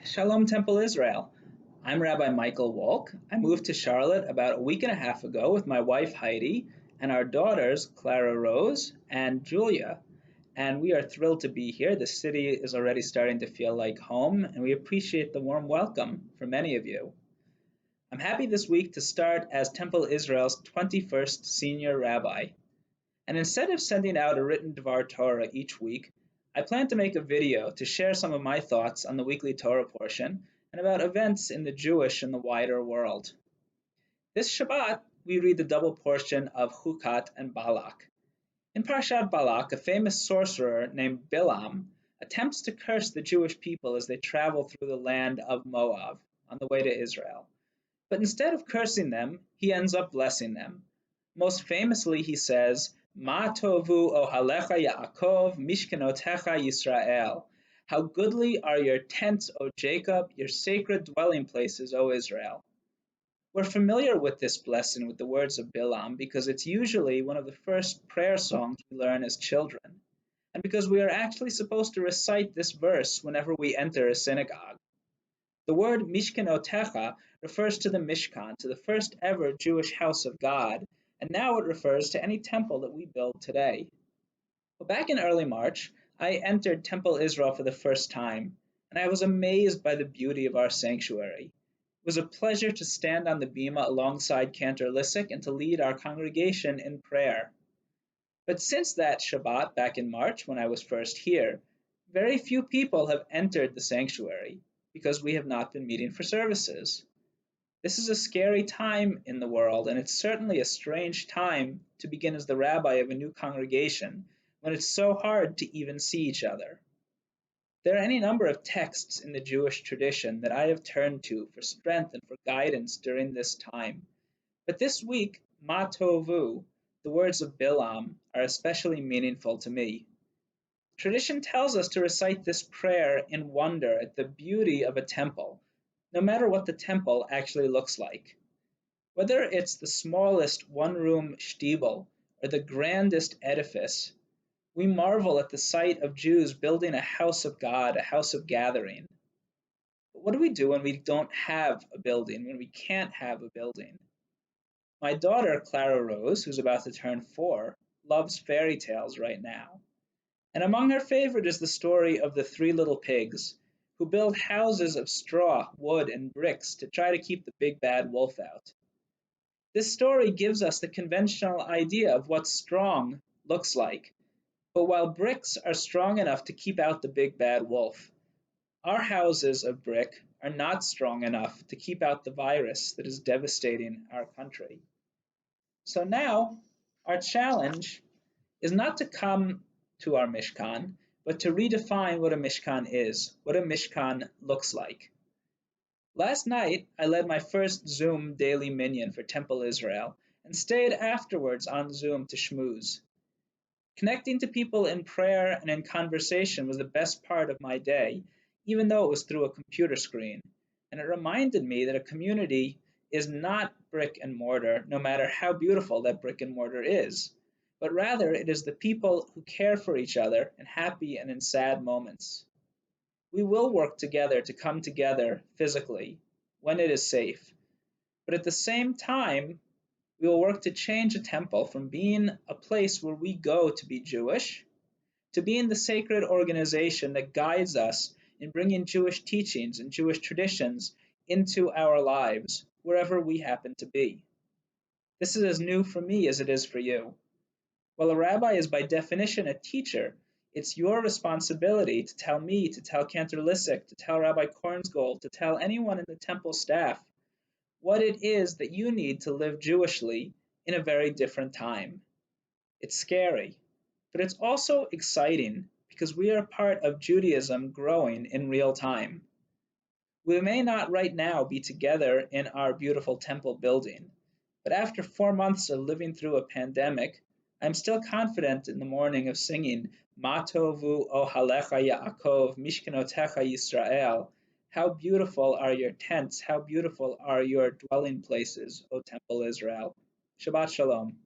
Shalom Temple Israel. I'm Rabbi Michael Wolk. I moved to Charlotte about a week and a half ago with my wife Heidi and our daughters Clara Rose and Julia. And we are thrilled to be here. The city is already starting to feel like home, and we appreciate the warm welcome from many of you. I'm happy this week to start as Temple Israel's 21st senior rabbi. And instead of sending out a written Dvar Torah each week, I plan to make a video to share some of my thoughts on the weekly Torah portion and about events in the Jewish and the wider world. This Shabbat, we read the double portion of Chukat and Balak. In Parshat Balak, a famous sorcerer named Bilam attempts to curse the Jewish people as they travel through the land of Moab on the way to Israel. But instead of cursing them, he ends up blessing them. Most famously, he says, Ma tovu ohalecha Yaakov mishkenotecha Yisrael. How goodly are your tents, O Jacob, your sacred dwelling places, O Israel. We're familiar with this blessing with the words of Bilam because it's usually one of the first prayer songs we learn as children, and because we are actually supposed to recite this verse whenever we enter a synagogue. The word Mishkenotecha refers to the Mishkan, to the first ever Jewish house of God, and now it refers to any temple that we build today. Well, back in early March, I entered Temple Israel for the first time, and I was amazed by the beauty of our sanctuary. It was a pleasure to stand on the bima alongside Cantor Lissick and to lead our congregation in prayer. But since that Shabbat back in March, when I was first here, very few people have entered the sanctuary because we have not been meeting for services. This is a scary time in the world, and it's certainly a strange time to begin as the rabbi of a new congregation when it's so hard to even see each other. There are any number of texts in the Jewish tradition that I have turned to for strength and for guidance during this time. But this week, Ma Tovu, the words of Bilam, are especially meaningful to me. Tradition tells us to recite this prayer in wonder at the beauty of a temple, no matter what the temple actually looks like. Whether it's the smallest one-room shtibel or the grandest edifice, we marvel at the sight of Jews building a house of God, a house of gathering. But what do we do when we don't have a building, when we can't have a building? My daughter, Clara Rose, who's about to turn 4, loves fairy tales right now. And among her favorite is the story of the 3 little pigs who build houses of straw, wood, and bricks to try to keep the big bad wolf out. This story gives us the conventional idea of what strong looks like. But while bricks are strong enough to keep out the big bad wolf, our houses of brick are not strong enough to keep out the virus that is devastating our country. So now, our challenge is not to come to our Mishkan, but to redefine what a Mishkan is, what a Mishkan looks like. Last night, I led my first Zoom daily minyan for Temple Israel and stayed afterwards on Zoom to schmooze. Connecting to people in prayer and in conversation was the best part of my day, even though it was through a computer screen, and it reminded me that a community is not brick and mortar, no matter how beautiful that brick and mortar is, but rather it is the people who care for each other in happy and in sad moments. We will work together to come together physically when it is safe, but at the same time, we will work to change a temple from being a place where we go to be Jewish to being the sacred organization that guides us in bringing Jewish teachings and Jewish traditions into our lives, wherever we happen to be. This is as new for me as it is for you. While a rabbi is by definition a teacher, it's your responsibility to tell me, to tell Cantor Lissick, to tell Rabbi Kornsgold, to tell anyone in the temple staff what it is that you need to live Jewishly in a very different time. It's scary, but it's also exciting because we are part of Judaism growing in real time. We may not right now be together in our beautiful temple building, but after 4 months of living through a pandemic, I'm still confident in the morning of singing Ma tovu ohalecha Yaakov mishkenotecha Yisrael. How beautiful are your tents, how beautiful are your dwelling places, O Temple Israel. Shabbat Shalom.